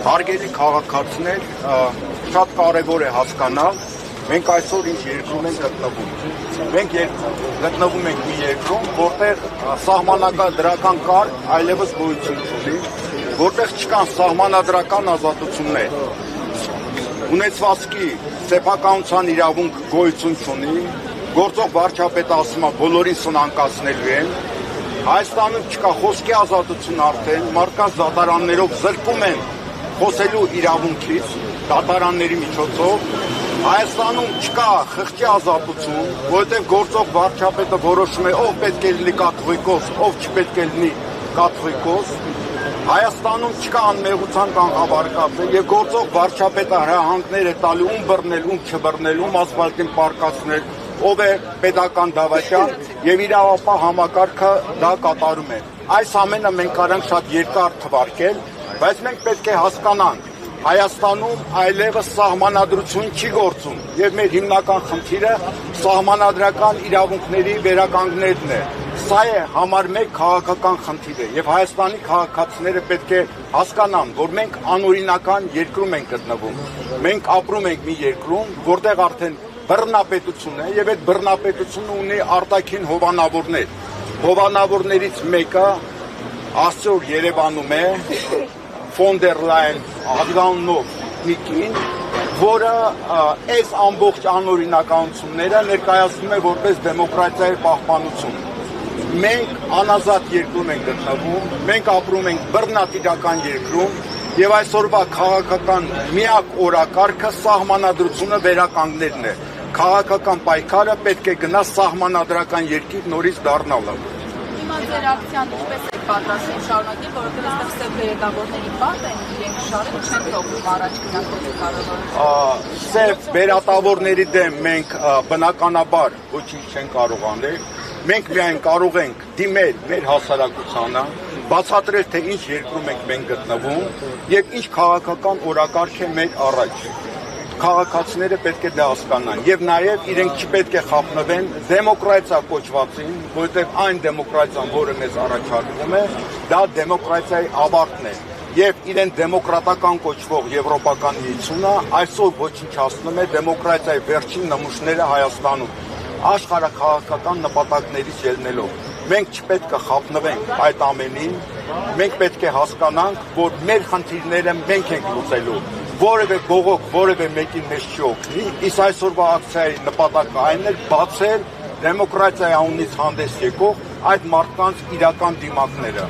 Հարգելի քաղաքացիներ, շատ կարևոր է հասկանալ, մենք այսօր ինչ երկրում ենք գտնվում։ Մենք գտնվում ենք մի երկրում, որտեղ սահմանադրական կարգ այլևս գոյություն չունի, որտեղ չկան սահմանադրական ազատություններ։ Ունեցվածքի սեփականության իրավունք գոյություն չունի, գործող վարչապետը ասում է բոլորին սնանկացնելու են։ Հայաստանում չկա խոսքի ազատություն արդեն, մարդկանց դատարաններով զրկում են խոսելու իրավունքից, դատարանների միջոցով։ Հայաստանում չկա խղճի ազատություն, որովհետև գործող վարչապետը որոշում է ով պետք է լինի կաթողիկոս, ով չպետք է լինի կաթողիկոս։ Հայաստանում չկա անմեղության կանխավարկածը եւ գործող վարչապետը հրահանգներ է տալու ում բռնել, ում չբռնել, ում ասֆալտին պարկացնել, ով է պետական դավաճան եւ իրավապահ համակարգը դա կատարում է։ Այս ամենը մենք կարանք շատ երկար թվարկել, բայց մենք պետք է հասկանանք, Հայաստանում այլևս սահմանադրություն չի գործում եւ մեր հիմնական խնդիրը սահմանադրական իրավունքների վերականգնելն է։ Սա է համար 1 քաղաքական խնդիրը եւ Հայաստանի քաղաքացիները պետք է հասկանան, որ մենք անօրինական երկրում ենք գտնվում։ Մենք ապրում ենք մի երկրում, որտեղ արդեն բռնապետություն է եւ այդ բռնապետությունը ունի արտաքին հովանավորներ։ Հովանավորներից մեկը այսօր Երևանում է Ֆոն դեր Լայն ադվաննով մի կին, որը այս ամբողջ անօրինականությունները ներկայացնում է որպես դեմոկրատիայի պահպանություն։ Մենք անազատ երկրում ենք գտնվում, մենք ապրում ենք բռնատիրական երկրում եւ այսօրվա քաղաքական միակ օրակարգը սահմանադրությունը վերականգնելն է։ Քաղաքական պայքարը պետք է գնա սահմանադրական երկիր նորից դառնալը։ Հիմա ձեր ակցիան ինչպես է պատրաստվում շարունակել, որովհետև այստեղ սև վերետավորների պարտ են, իրենք շարերը չեն թողնում առաջ գնալ կառավարության։ Սև վերատավորների դեմ մենք բնականաբար ոչինչ չենք կարող անել։ Մենք միայն կարող ենք դիմել մեր հասարակությանը, բացատրել թե ինչ երկրում ենք մենք գտնվում եւ ինչ քաղաքական օրակարգ է մեր առաջ։ Քաղաքացիները պետք է դա հասկանան եւ նաեւ իրենք չպետք է խափնվեն դեմոկրատիա կոչվածին, որովհետեւ այն դեմոկրատիան, որը մեզ առաջարկվում է, դա դեմոկրատիայի ավարտն է եւ իրեն դեմոկրատական կոչվող Եվրոպական միությունը այսօր ոչնչացնում է դեմոկրատիայի վերջին նմուշները Հայաստանում աշխարհաքաղաքական նպատակներից ելնելով։ Մենք չպետք է խափնվենք այդ ամենին, մենք պետք է հասկանանք, որ մեր խնդիրները մենք ենք լուծելու։ Որևէ բողոք, որևէ մեկին մեզ չի օգնի, իսկ այսօրվա ակցիայի նպատակը այն է բացել դեմոկրատիայի անունից հանդես եկող այդ մարդկանց իրական դիմակները։